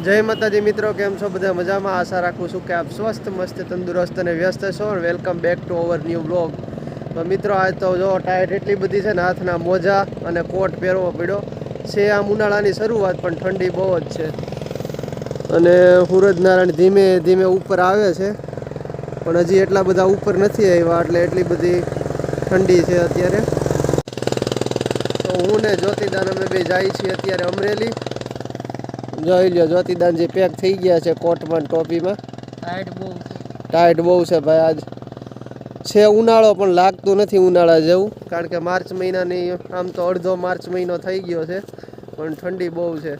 જય માતાજી મિત્રો, કેમ છો બધા? મજામાં? આશા રાખું છું કે આપ સ્વસ્થ મસ્ત તંદુરસ્ત અને વ્યસ્ત છો. Welcome back to our new blog. તો મિત્રો, આજ તો જો ટાઈટ એટલી બધી છે ને, હાથના મોજા અને કોટ પહેરવો પડ્યો છે. આમ ઉનાળાની શરૂઆત, પણ ઠંડી બહુ જ છે. અને સૂરજનારાયણ ધીમે ધીમે ઉપર આવે છે, પણ હજી એટલા બધા ઉપર નથી આવ્યા, એટલે એટલી બધી ઠંડી છે અત્યારે. તો હું ને જ્યોતિદાન અમે બે જાય છીએ અત્યારે અમરેલી. જોઈ લો, જ્યોતિદાનજી પેક થઈ ગયા છે કોટમાં ટોપીમાં. ટાઈટ બહુ છે ભાઈ. આજ છે ઉનાળો, પણ લાગતું નથી ઉનાળા જેવું, કારણ કે માર્ચ મહિનાની આમ તો અડધો માર્ચ મહિનો થઈ ગયો છે, પણ ઠંડી બહુ છે.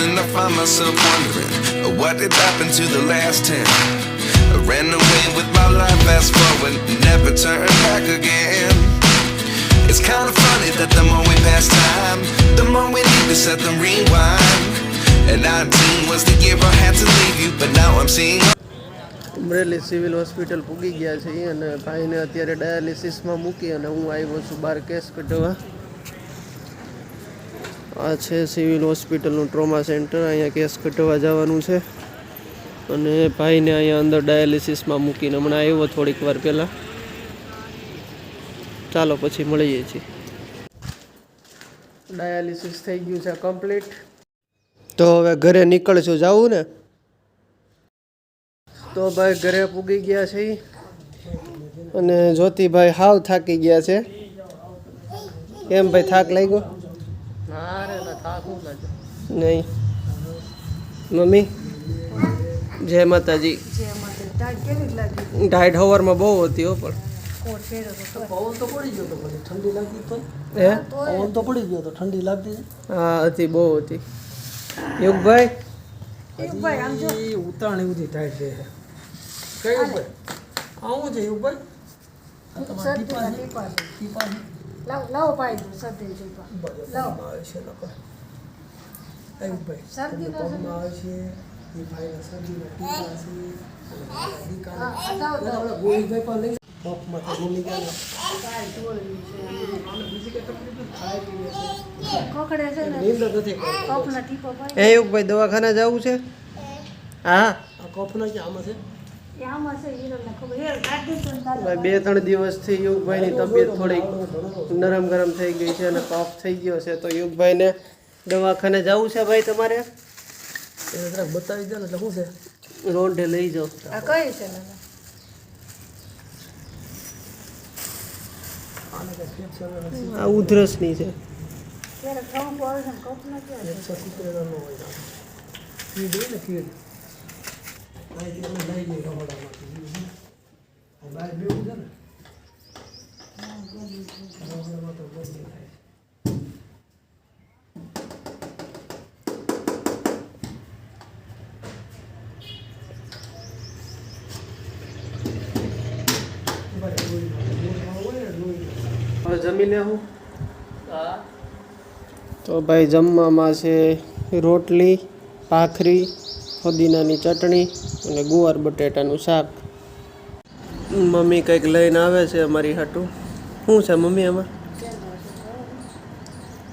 And I find myself wondering what did happen to the last 10. I ran away with my life, fast forward, never turn back again. It's kind of funny that the more we pass time, the more we need to set them rewind. And 19 was the year I had to leave you, but now I'm seeing Amreli civil hospital પૂગી ગયા છે અને ભાઈને અત્યારે ડાયાલિસિસમાં મૂકી અને હું આવ્યો છું બહાર કેસ કઢાવવા. આ છે સિવિલ હોસ્પિટલનું ટ્રોમા સેન્ટર. અહીંયા કેસ કઢાવવા જવાનું છે અને ભાઈને અહીંયા અંદર ડાયાલિસિસમાં મૂકીને હમણાં આવ્યો થોડીક વાર પહેલાં. ચાલો પછી મળીએ છીએ. ડાયાલિસિસ થઈ ગયું છે કમ્પ્લીટ. તો હવે ઘરે નીકળશું, જવું ને? તો ભાઈ ઘરે પૂગી ગયા છે અને જ્યોતિભાઈ હાવ થાકી ગયા છે. કેમ ભાઈ, થાક લાગ્યો? નહીં. મમ્મી જય માતાજી. ટાઈટ હવારમાં બહુ હતી હો, પણ પવન તો પડી ગયો તો ઠંડી લાગતી તો હે પવન તો પડી ગયો તો ઠંડી લાગતી. હા હતી, બહુ હતી. યુગભાઈ આમ જો ઉતાણી ઉધી ટાઈટ રહે. કઈ ઉપર આવું છે યુગભાઈ? તમારી ટીપા લાવો પાઈ દો શરદી ટીપા લાવો આવે છે લોકો. યુગભાઈ શરદી પગમાં આવે છે એ ભાઈના શરદીના ટીપા છે અને ગોળીભાઈ પણ લઈ પગમાં તો ગોળી ગયા. કોકડે છે ને નીંદર નથી કપના ટીપા પાઈ. એ યુગભાઈ દવાખાને જવું છે? હા, આ કપના કે આમાં છે એ આમાં છે હીરોને ખબર હે કાઢી દે તો ભાઈ 2-3 દિવસથી યુગભાઈની તબિયત થોડીક નરમ ગરમ થઈ ગઈ છે અને કફ થઈ ગયો છે. તો યુગભાઈને દવાખાને જવું છે ભાઈ તમારે? એને જરાક બતાવી દે ને એટલે શું છે રોડે લઈ જાઓ. આ કઈ છે ને આને કઈ ફેક્ચર નથી. આ ઉધરસની છે. ત્યારે ટ્રમ્પ આવે છે કપના કે 170 નો હોય કીડ હોય ને કીડ લઈ ગઈ રમડામાંથી આ બહાર બેવું છે ને રમડામાં તો બહુ થાય. હવે જમી લેવું. તો ભાઈ જમવામાં છે રોટલી, ભાખરી, ફુદીનાની ચટણી અને ગુવાર બટેટાનું શાક. મમ્મી કંઈક લઈને આવે છે અમારી હાટું. શું છે મમ્મી આમાં?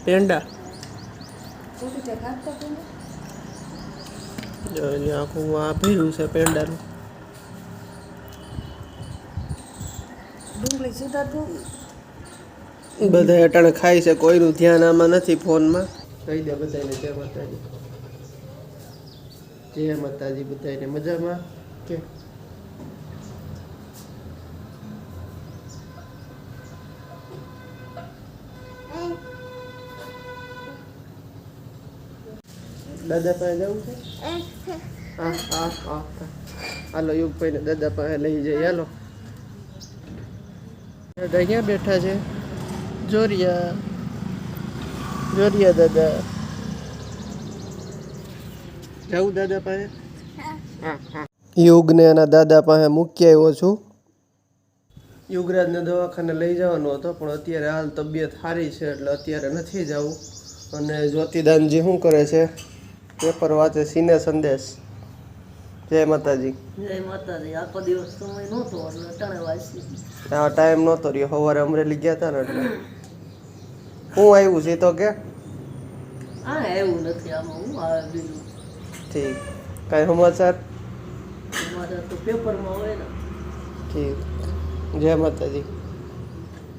પેંડા. જો આખું આ ભર્યું છે પેંડાનું. ડુંગળી સુધારતું બધા અટાણે ખાય છે, કોઈનું ધ્યાન આમાં નથી ફોનમાં. કહી દે બધાને જય માતાજી. જય માતાજી બધાને. મજામાં કે? દાદા પાસે જવું છે? હા હા હા, હાલો યુગભાઈને દાદા પાસે લઈ જઈએ. હાલો. દાદા ક્યાં બેઠા છે? જોરિયા જોરિયા દાદા. જાઉં દાદા પાસે? હા હા. યુગને એના દાદા પાસે મૂકી આવ્યો છું. યુગરાજને દવાખાને લઈ જવાનો હતો, પણ અત્યારે હાલ તબિયત સારી છે એટલે અત્યારે નથી જવું. અને જ્યોતિદાનજી શું કરે છે? પેપર વાંચે, સિને સંદેશ. જય માતાજી. જય માતાજી. આખો દિવસ સમય નહોતો એટલે અટાણે વાંચી. આ ટાઈમ નહોતો રહ્યો, સવારે અમરેલી ગયા હતા ને એટલે હું આવ્યું છે તો કે હા એવું નથી આમાં હું આવે બીજું ઠીક. કાંઈ સમાચાર? અમારે તો પેપરમાં હોય ને. ઠીક. જય માતાજી.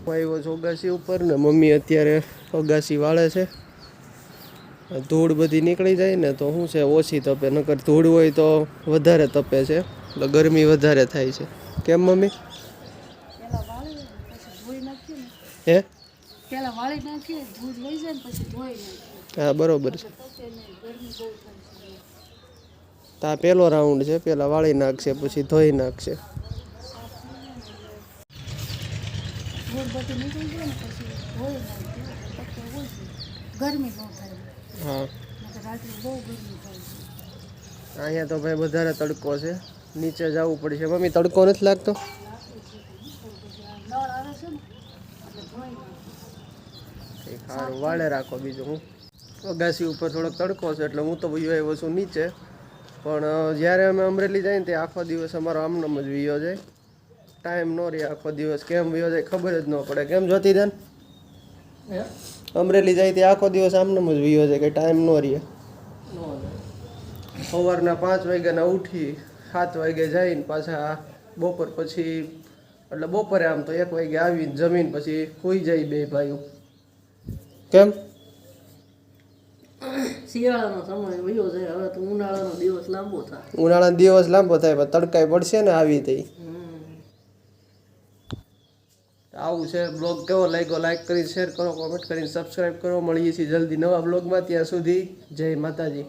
હું આવ્યો છું અગાસી ઉપર ને મમ્મી અત્યારે અગાસી વાળે છે. ધૂળ બધી નીકળી જાય ને તો શું છે ઓછી તપે, નકર ધૂળ હોય તો વધારે તપે છે એટલે ગરમી વધારે થાય છે. કેમ મમ્મી? પેલા વાળી પછી ધોઈ નાખીએ ને. હે? પેલા વાળી નાખીએ, દૂધ લઈ જાય ને પછી ધોઈ નાખીએ. હા બરોબર છે. તપે નહીં, ગરમી બહુ થાય છે. તો આ પહેલો રાઉન્ડ છે, પહેલાં વાળી નાખશે પછી ધોઈ નાખશે. ધૂળ બધી નીકળી જાય ને પછી ધોઈ નાખીએ. તપે ઓછી, ગરમી બહુ થાય. હા નકર રાત્રે બહુ ગરમી થાય છે. અહીંયા તો ભાઈ વધારે તડકો છે, નીચે જવું પડશે. મમ્મી તડકો નથી લાગતો? નળ આવે છે ને એટલે ધોઈ નાખીએ. સારું વાળે રાખો. બીજું હું અગાસી ઉપર થોડોક તડકો છે એટલે હું તો વયો આવ્યો છું નીચે. પણ જ્યારે અમે અમરેલી જઈએ ને તે આખો દિવસ અમારો આમનામ જ વયો જાય, ટાઈમ ન રહે. આખો દિવસ કેમ વયો જાય ખબર જ ન પડે. કેમ જોતી ધન? અમરેલી જાય તે આખો દિવસ આમનામ જ વયો જાય, કે ટાઈમ ન રહે. સવારના 5 વાગ્યાના ઉઠી 7 વાગે જઈને પાછા બપોર પછી, એટલે બપોરે આમ તો 1 વાગે આવીને જમીન પછી સૂઈ જાય બે ભાઈઓ. કેમ? શિયાળાનો સમય વયો જાય, હવે તો ઉનાળાનો દિવસ લાંબો થાય. ઉનાળાનો દિવસ લાંબો થાય પણ તડકાઈ પડશે ને આવી થઈ. આવું છે. બ્લોગ કેવો લાગ્યો લાઈક કરી, શેર કરો, કોમેન્ટ કરીને સબસ્ક્રાઈબ કરો. મળીએ છીએ જલ્દી નવા બ્લોગમાં. ત્યાં સુધી જય માતાજી.